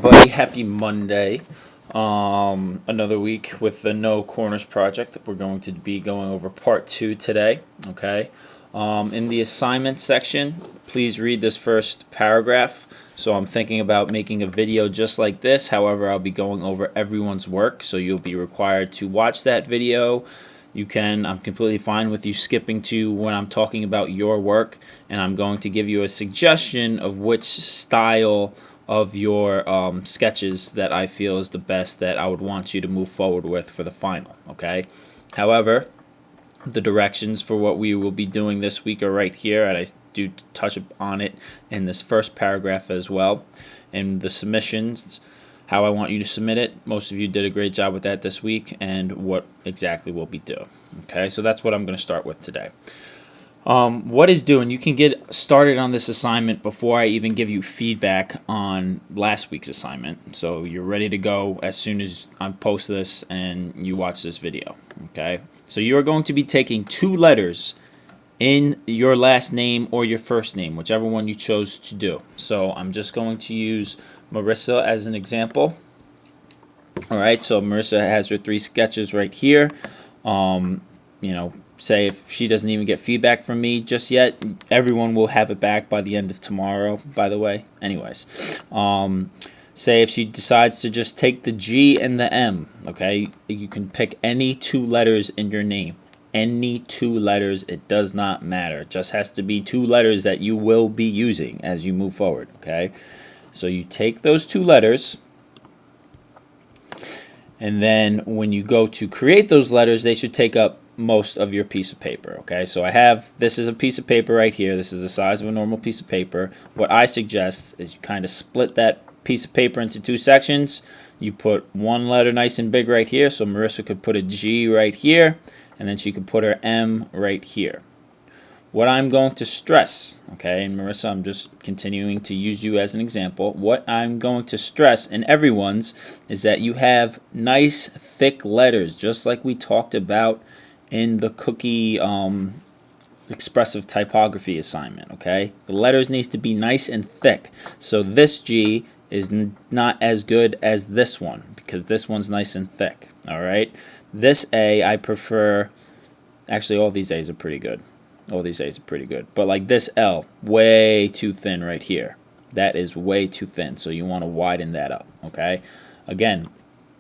Buddy, happy Monday. Another week with the No Corners project. We're going to be going over part 2 today. Okay. In the assignment section, please read this first paragraph. So I'm thinking about making a video just like this. However, I'll be going over everyone's work, so you'll be required to watch that video. I'm completely fine with you skipping to when I'm talking about your work, and I'm going to give you a suggestion of which style of your sketches that I feel is the best that I would want you to move forward with for the final. Okay. However, the directions for what we will be doing this week are right here, and I do touch on it in this first paragraph as well. And the submissions, how I want you to submit it. Most of you did a great job with that this week, and what exactly we'll be doing. Okay, so that's what I'm going to start with today. What is doing? You can get started on this assignment before I even give you feedback on last week's assignment. So you're ready to go as soon as I post this and you watch this video. Okay, so you are going to be taking 2 letters in your last name or your first name, whichever one you chose to do. So I'm just going to use Marissa as an example. Alright, so Marissa has her 3 sketches right here. Say if she doesn't even get feedback from me just yet, everyone will have it back by the end of tomorrow, by the way. Anyways, say if she decides to just take the G and the M, okay, you can pick any 2 letters in your name. Any 2 letters, it does not matter. It just has to be 2 letters that you will be using as you move forward, okay? So you take those 2 letters, and then when you go to create those letters, they should take up most of your piece of paper. Okay, so this is a piece of paper right here. This is the size of a normal piece of paper. What I suggest is you kind of split that piece of paper into 2 sections. You put 1 letter nice and big right here, so Marissa could put a G right here, and then she could put her M right here. What I'm going to stress, okay, and Marissa, I'm just continuing to use you as an example. What I'm going to stress in everyone's is that you have nice thick letters, just like we talked about in the cookie expressive typography assignment. Okay, the letters needs to be nice and thick. So this G is not as good as this one because this one's nice and thick. All right, this A I prefer. Actually, all these A's are pretty good. All these A's are pretty good. But like this L, way too thin right here. That is way too thin. So you want to widen that up. Okay, again,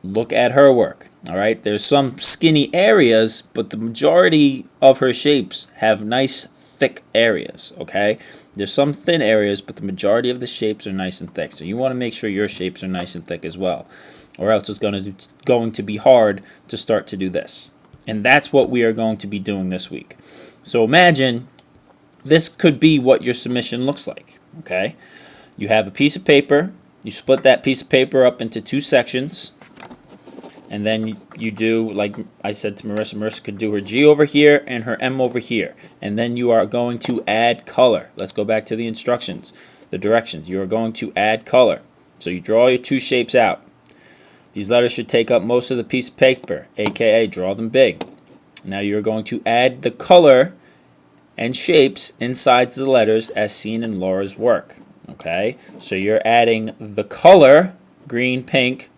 look at her work. All right, there's some skinny areas, but the majority of her shapes have nice thick areas. Okay, there's some thin areas, but the majority of the shapes are nice and thick. So you want to make sure your shapes are nice and thick as well, or else it's going to be hard to start to do this. And that's what we are going to be doing this week. So imagine this could be what your submission looks like. Okay, you have a piece of paper. You split that piece of paper up into 2 sections. And then you do, like I said to Marissa, Marissa could do her G over here and her M over here. And then you are going to add color. Let's go back to the instructions, the directions. You are going to add color. So you draw your 2 shapes out. These letters should take up most of the piece of paper, aka draw them big. Now you're going to add the color and shapes inside the letters as seen in Laura's work. Okay, so you're adding the color, green, pink,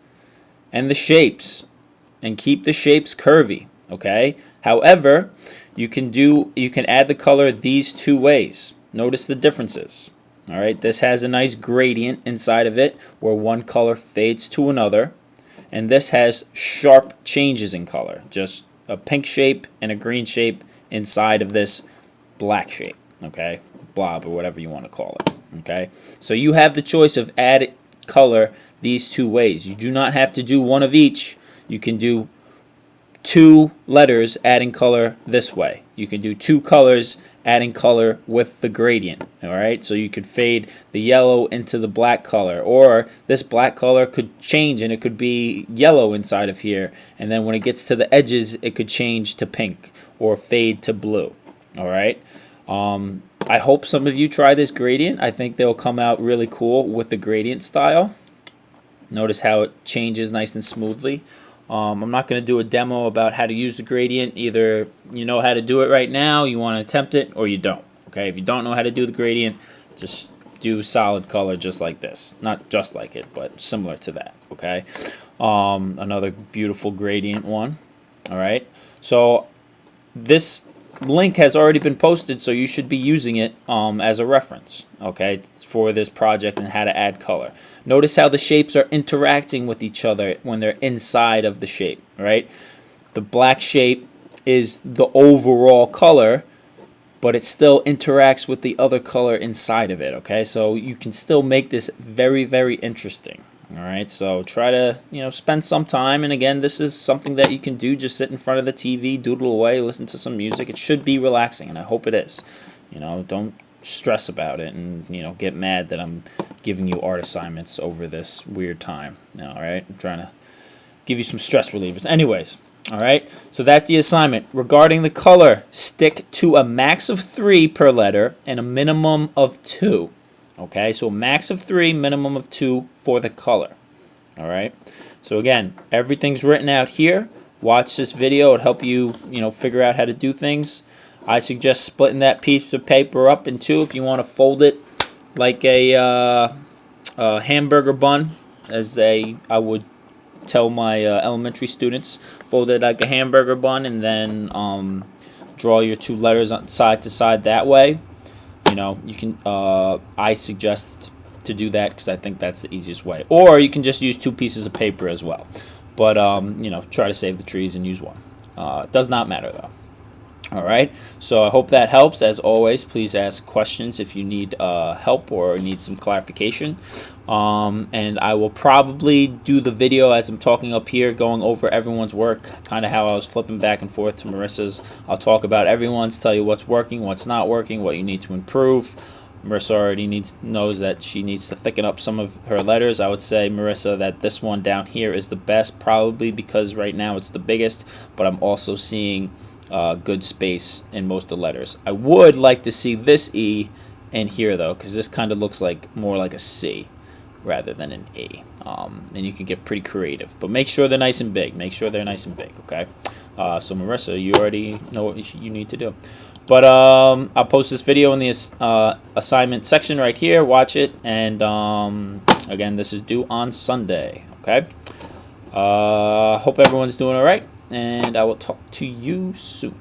and the shapes, and keep the shapes curvy. Okay, however, you can add the color these 2 ways. Notice the differences. All right, this has a nice gradient inside of it where one color fades to another, and this has sharp changes in color, just a pink shape and a green shape inside of this black shape. Okay, blob or whatever you want to call it. Okay, so you have the choice of add color these 2 ways. You do not have to do one of each. You can do 2 letters adding color this way. You can do 2 colors adding color with the gradient. All right, so you could fade the yellow into the black color, or this black color could change and it could be yellow inside of here, and then when it gets to the edges it could change to pink or fade to blue. All right, I hope some of you try this gradient. I think they'll come out really cool with the gradient style. Notice how it changes nice and smoothly. I'm not going to do a demo about how to use the gradient. Either you know how to do it right now, you want to attempt it, or you don't. Okay, if you don't know how to do the gradient, just do solid color just like this. Not just like it, but similar to that, okay? Another beautiful gradient one, all right? So this link has already been posted, so you should be using it as a reference, okay, for this project and how to add color. Notice how the shapes are interacting with each other when they're inside of the shape, right? The black shape is the overall color, but it still interacts with the other color inside of it, okay? So you can still make this very, very interesting, all right? So try to, spend some time, and again, this is something that you can do. Just sit in front of the TV, doodle away, listen to some music. It should be relaxing, and I hope it is. Don't stress about it and, get mad that I'm giving you art assignments over this weird time, all right? I'm trying to give you some stress relievers. Anyways, all right, so that's the assignment. Regarding the color, stick to a max of 3 per letter and a minimum of 2. Okay, so a max of 3, minimum of 2 for the color. All right, so again, everything's written out here. Watch this video. It'll help you, figure out how to do things. I suggest splitting that piece of paper up in 2 if you want to fold it like a hamburger bun, as I would tell my elementary students. Fold it like a hamburger bun, and then draw your 2 letters on side to side that way. You can. I suggest to do that because I think that's the easiest way. Or you can just use 2 pieces of paper as well. But try to save the trees and use one. It does not matter though. All right, so I hope that helps. As always, please ask questions if you need help or need some clarification. And I will probably do the video as I'm talking up here, going over everyone's work, kind of how I was flipping back and forth to Marissa's. I'll talk about everyone's, tell you what's working, what's not working, what you need to improve. Marissa already knows that she needs to thicken up some of her letters. I would say, Marissa, that this one down here is the best, probably because right now it's the biggest, but I'm also seeing good space in most of the letters. I would like to see this E in here though, because this kind of looks like more like a C rather than an E. And you can get pretty creative, but make sure they're nice and big. Make sure they're nice and big, okay? So Marissa, you already know what you need to do. But I'll post this video in the assignment section right here. Watch it, and again, this is due on Sunday, okay? Hope everyone's doing all right, and I will talk to you soon.